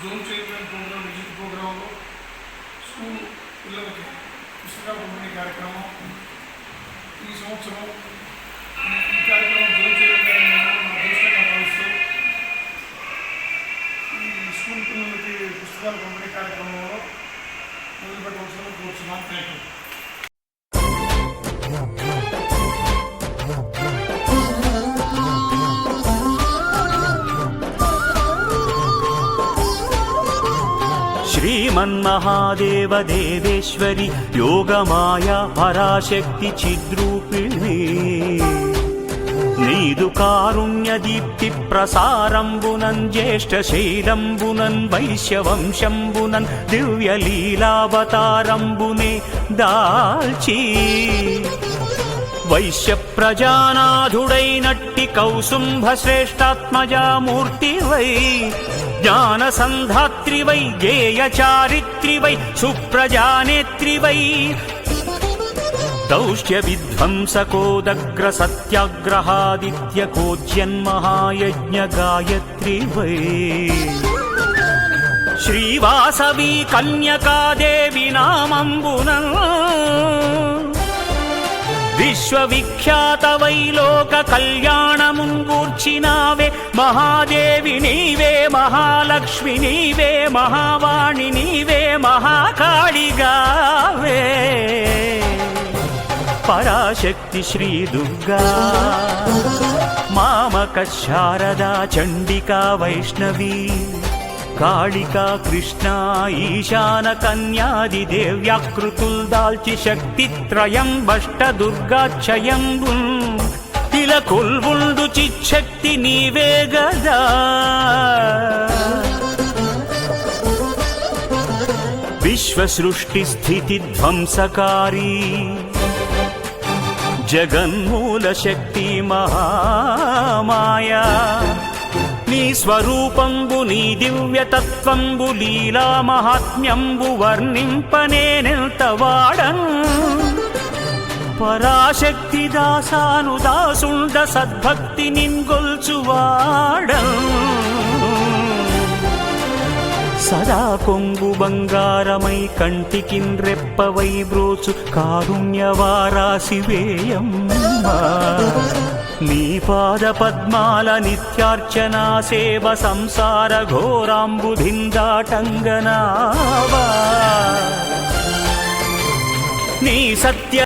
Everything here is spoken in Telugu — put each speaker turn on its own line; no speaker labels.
జోన్ చైర్మన్ ప్రోగ్రాం విజిట్ ప్రోగ్రాంలో స్కూల్ పిల్లలకి పుస్తకాలు పంపిణీ కార్యక్రమం ఈ సంవత్సరం ఈ కార్యక్రమం జోన్ చైర్మన్ నా అదృష్టంగా భావిస్తూ ఈ స్కూల్ పిల్లలకి పుస్తకాలు పంపిణీ కార్యక్రమంలో మొదలుపెట్టవలసిన కోరుతున్నాను. Thank you.
శ్రీమన్మహాదేవ దేవేశ్వరి యోగమాయా పరాశక్తి చిద్రూపిణి నీదు కారుణ్య దీప్తి ప్రసారంబునన్ జ్యేష్ఠ శైలంబునన్ వైశ్యవంశంబునన్ దివ్య లీలావతారంబునే దాల్చి వైశ్య ప్రజానాథుడైనట్టి కౌసుంభ శ్రేష్టాత్మజామూర్తివై జ్ఞాన సంధాత్రివై గేయ చారిత్రివై సుప్రజానేత్రివై దౌష్ట్య విధ్వంసకోదగ్ర సత్యాగ్రహాదిత్య కోజ్యన్మహాయజ్ఞ గాయత్రివై శ్రీవాసవి కన్యకాదేవి నామంబున విశ్వవిఖ్యాత వైలోక కళ్యాణముంగూర్చినావే మహాదేవి నీవే మహాలక్ష్మి నీవే మహావాణి నీవే మహాకాళిగావే పరాశక్తి శ్రీ దుర్గా మామక శారదా చండికా వైష్ణవీ కాళికా కృష్ణ ఈశాన కన్యాది దేవ్యాకృతుల్ దాల్చి శక్తిత్రయం బష్ట దుర్గాక్షయంబు ఇల కొల్వుండు చిచ్చక్తి నీవే గదా విశ్వ సృష్టి స్థితి ధ్వంసకారీ జగన్మూల శక్తి మహామాయా నీ స్వరూపంబు నీ దివ్యతత్వంబు లీలా మహాత్మ్యంబు వర్ణింపనేనెంత వాడన్ పరాశక్తి దాసాను దాసుండ సద్భక్తి నిన్గొల్చువాడన్ సదా కొంగు బంగారమై కంటికిన్ రెప్పవై బ్రోచు కారుణ్యవారాసివేయమ్మా నీ పాద పద్మాల నిత్యార్చనా సేవ సంసార ఘోరాంబుధిందాటంగనావా నీ సత్య